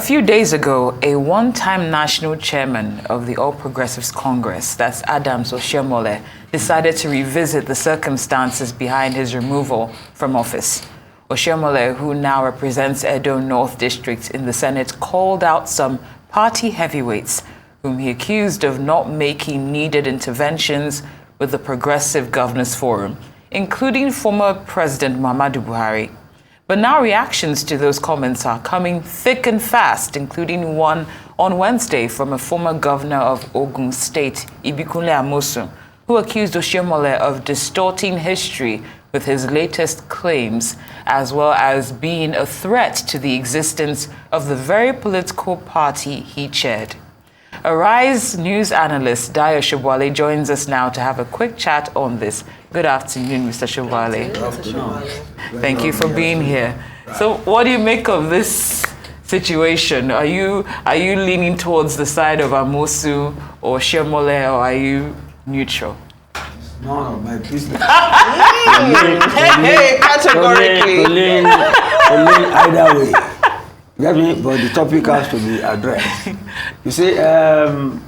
A few days ago, a one-time national chairman of the All Progressives Congress, that's Adams Oshiomhole, decided to revisit the circumstances behind his removal from office. Oshiomhole, who now represents Edo North District in the Senate, called out some party heavyweights whom he accused of not making needed interventions with the Progressive Governors Forum, including former President Muhammadu Buhari. But now reactions to those comments are coming thick and fast, including one on Wednesday from a former governor of Ogun State, Ibikunle Amosun, who accused Oshiomhole of distorting history with his latest claims, as well as being a threat to the existence of the very political party he chaired. Arise news analyst Dayo Sobowale joins us now to have a quick chat on this. Good afternoon, Mr. Sobowale. Good afternoon. Thank you for being here. So what do you make of this situation? Are you leaning towards the side of Amosun or Oshiomhole, or are you neutral? None of my business. Categorically. To lean either way. Get me? But the topic has to be addressed. You see, the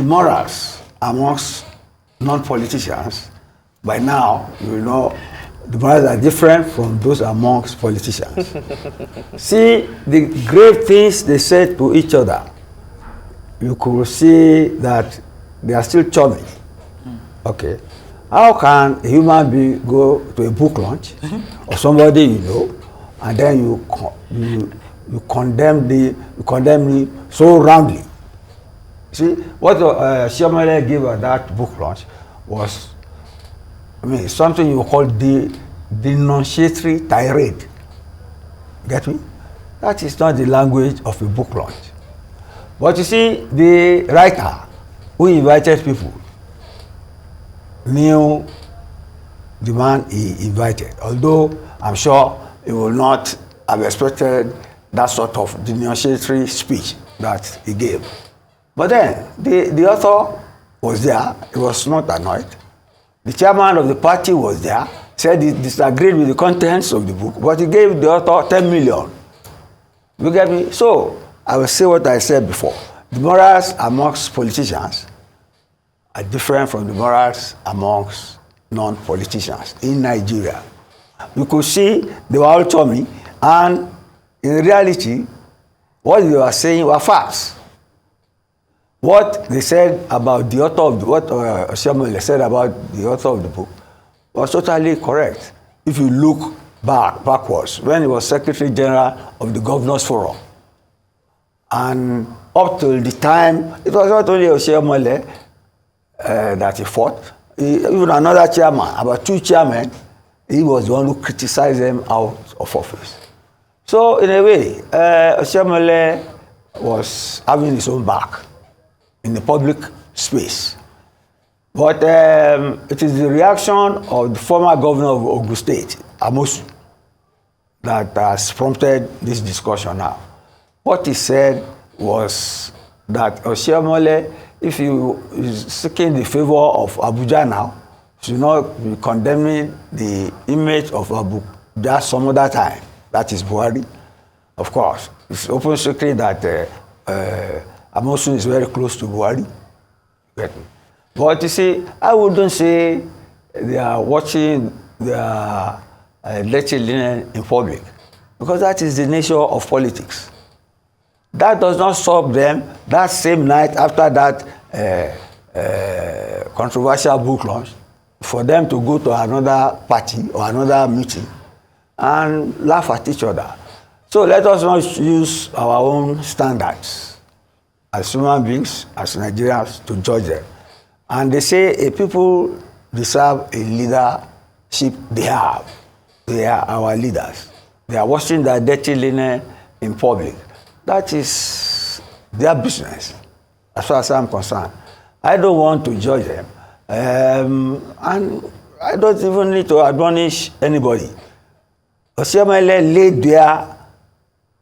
morals amongst non-politicians, by now, you know, the morals are different from those amongst politicians. See, the grave things they said to each other, you could see that they are still chummy. Okay. How can a human being go to a book launch or somebody you know, and then you condemn me so roundly? See, what Oshiomhole gave at that book launch was, something you call the denunciatory tirade. Get me? That is not the language of a book launch. But you see, the writer who invited people knew the man he invited, although I'm sure he will not have expected that sort of denunciatory speech that he gave. But then, the author was there, he was not annoyed. The chairman of the party was there, said he disagreed with the contents of the book, but he gave the author 10 million. You get me? So, I will say what I said before. The morals amongst politicians are different from the morals amongst non-politicians in Nigeria. You could see they were all chummy, and in reality, what they were saying were facts. What they said about the author of what Oshiomhole said about the author of the book was totally correct. If you look backwards, when he was Secretary General of the Governors Forum, and up till the time, it was not only Oshiomhole that he fought, even another chairman, about two chairmen, he was the one who criticized them out of office. So in a way, Oshiomhole was having his own back in the public space. But it is the reaction of the former governor of Ogun State, Amosun, that has prompted this discussion now. What he said was that Oshiomhole, if you is seeking the favor of Abuja now, should not be condemning the image of Abuja some other time. That is Buhari. Of course, it's open secret that Amosun is very close to Buhari. But you see, I wouldn't say they are watching their dirty linen in public, because that is the nature of politics. That does not stop them that same night after that controversial book launch for them to go to another party or another meeting and laugh at each other. So let us not use our own standards as human beings, as Nigerians, to judge them. And they say a people deserve a leadership they have. They are our leaders. They are washing their dirty linen in public. That is their business, as far as I'm concerned. I don't want to judge them. And I don't even need to admonish anybody. Oshiomhole laid their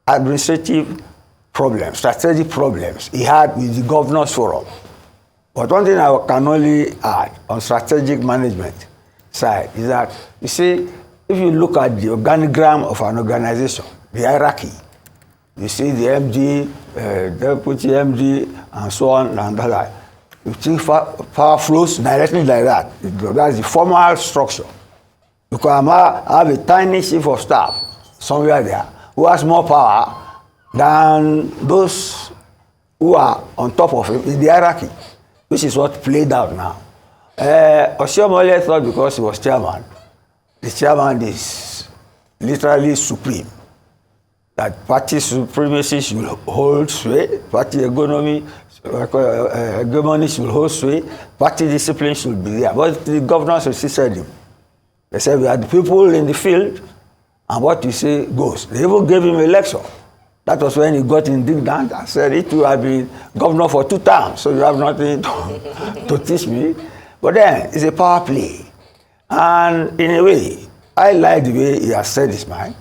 administrative problems, strategic problems he had with the Governors Forum. But one thing I can only add on strategic management side is that, you see, if you look at the organigram of an organization, the hierarchy, You see the MD, deputy MD, and so on and that. You think power flows directly like that. That's the formal structure. Because I have a tiny chief of staff somewhere there who has more power than those who are on top of him in the hierarchy, which is what played out now. Oshiomhole thought because he was chairman, the chairman is literally supreme. That party supremacy should hold sway, party hegemony should hold sway, party discipline should be there. But the governors resisted him. They said, we are the people in the field, and what you say goes. They even gave him a lecture. That was when he got indignant and said, it will have been governor for 2 terms, so you have nothing to teach me. But then, it's a power play. And in a way, I like the way he has said his mind.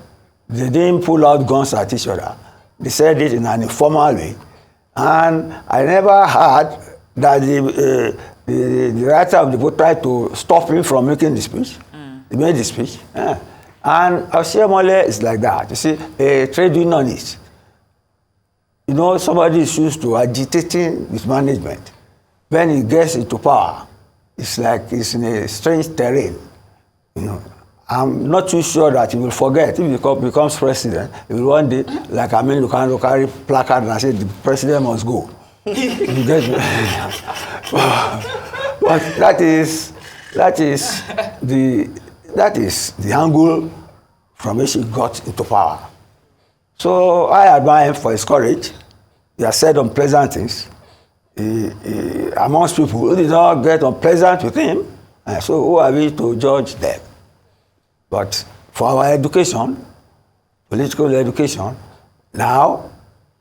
They didn't pull out guns at each other. They said it in an informal way. And I never heard that the writer of the book tried to stop him from making the speech. He made the speech. Yeah. And Oshiomhole is like that. You see, a trade unionist. You know, somebody is used to agitating with management. When he gets into power, it's like he's in a strange terrain. You know, I'm not too sure that he will forget. If he becomes president, he will one day, like you can carry placard and say, the president must go. You get me? But that is the angle from which he got into power. So I admire him for his courage. He has said unpleasant things. Amongst people who did not get unpleasant with him, and so who are we to judge them? But for our education, political education, now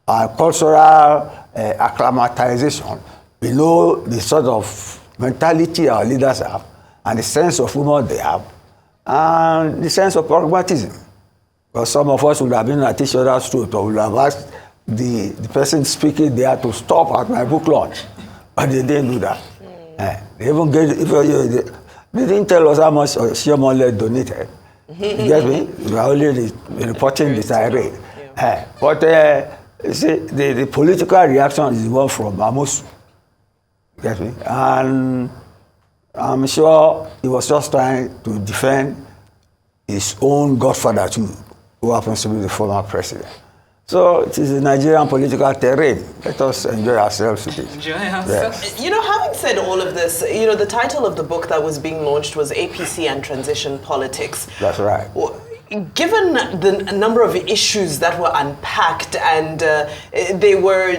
our cultural acclimatization, we know the sort of mentality our leaders have, and the sense of humor they have, and the sense of pragmatism. Because some of us would have been at each other's throat, or would have asked the person speaking there to stop at my book launch. But they didn't do that. They even they didn't tell us how much Oshiomhole donated. You get me? We are only reporting the tirade. But you see, the political reaction is the one from Amosun. You get me? And I'm sure he was just trying to defend his own godfather too, who happens to be the former president. So it is a Nigerian political terrain. Let us enjoy ourselves with it. Enjoy ourselves. Yes. You know, having said all of this, you know, the title of the book that was being launched was APC and Transition Politics. That's right. Given the number of issues that were unpacked and they were,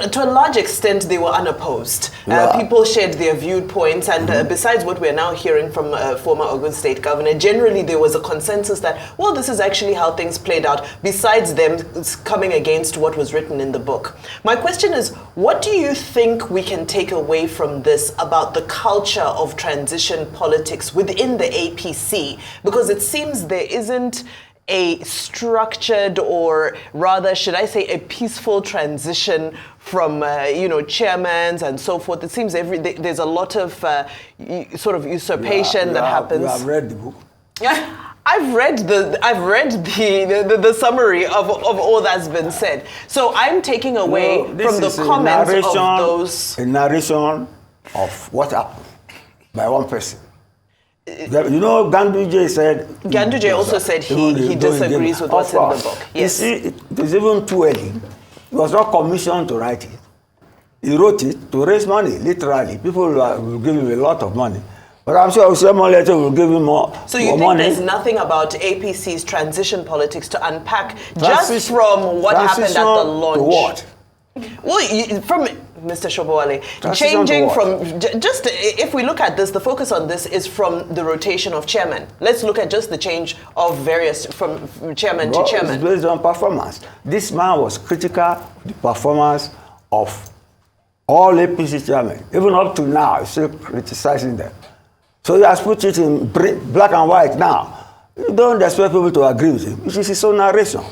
to a large extent, they were unopposed. People shared their viewpoints, and besides what we're now hearing from former Ogun State Governor, generally there was a consensus that, well, this is actually how things played out, besides them coming against what was written in the book. My question is, what do you think we can take away from this about the culture of transition politics within the APC? Because it seems there isn't a structured, or rather, should I say, a peaceful transition from, chairmans and so forth. It seems there's a lot of sort of usurpation that happens. You have read the book. I've read the summary of all that's been said. So I'm taking away from the comments of those. A narration of what happened by one person. You know, Ganduje said... Ganduje also said he disagrees with what's in the book. Yes. You see, it is even too early. He was not commissioned to write it. He wrote it to raise money, literally. People will give him a lot of money. But I'm sure Oshiomhole will give him more money. So you think there's nothing about APC's transition politics to unpack just from what happened at the launch? To what? Well, from Mr. Sobowale, changing from, just if we look at this, the focus on this is from the rotation of chairman. Let's look at just the change of various, from chairman to chairman. It's based on performance. This man was critical of the performance of all APC chairmen. Even up to now, he's still criticizing them. So he has put it in black and white now. You don't expect people to agree with him. It is his own narration.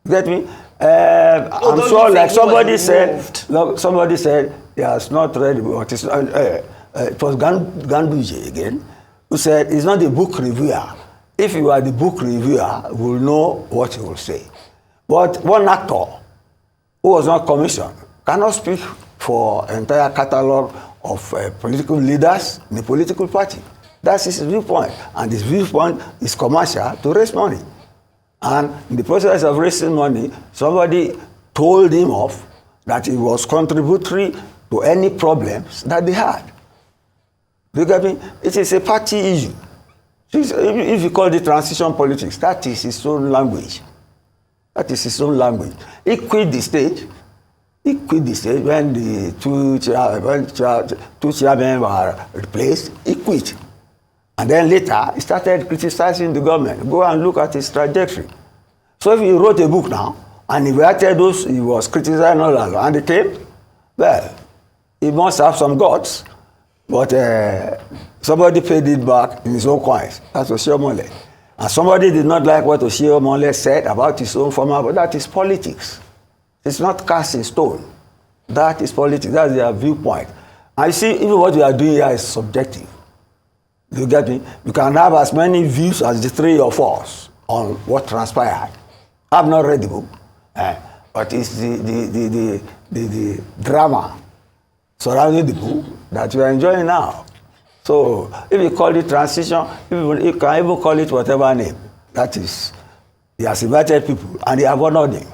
You get me? I'm sure, like somebody said, he has not read what is. It was Ganduje again, who said he's not a book reviewer. If you are the book reviewer, you will know what he will say. But one actor who was not commissioned cannot speak for an entire catalogue of political leaders in the political party. That's his viewpoint. And his viewpoint is commercial to raise money. And in the process of raising money, somebody told him off that he was contributory to any problems that they had. You get me? It is a party issue. If you call it transition politics, that is his own language. That is his own language. He quit the stage. He quit the stage when the two chairmen were replaced. He quit. And then later, he started criticizing the government. Go and look at his trajectory. So if he wrote a book now, and he invited those he was criticizing all along, and they came, well, he must have some guts. But somebody paid it back in his own coins. That's Oshiomhole. And somebody did not like what Oshiomhole said about his own former, but that is politics. It's not cast in stone. That is politics. That's their viewpoint. And you see, even what we are doing here is subjective. You get me? You can have as many views as the three of us on what transpired. I've not read the book, but it's the drama surrounding the book that we are enjoying now. So if you call it transition, you can even call it whatever name. That is, he has invited people and they have honored him.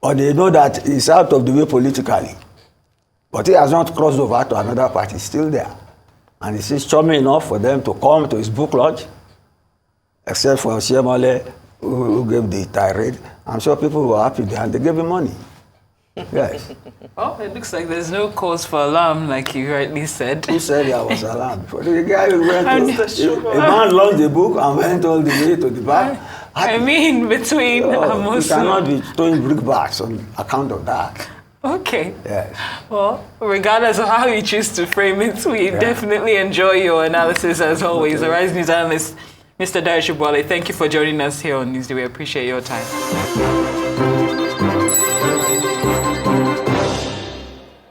Or they know that he's out of the way politically. But he has not crossed over to another party, he's still there. And it's charming enough for them to come to his book launch, except for Oshiomhole, who gave the tirade. I'm sure people were happy there and they gave him money. Yes. Well, it looks like there's no cause for alarm, like you rightly said. Who said there was alarm before? The guy who went a man launched the book and went all the way to the back. I mean, between Amosun. You cannot be throwing brickbats on account of that. Okay. Yes. Well, regardless of how you choose to frame it, we definitely enjoy your analysis as always. The Rise News analyst, Mr. Dayo Sobowale, thank you for joining us here on Newsday. We appreciate your time.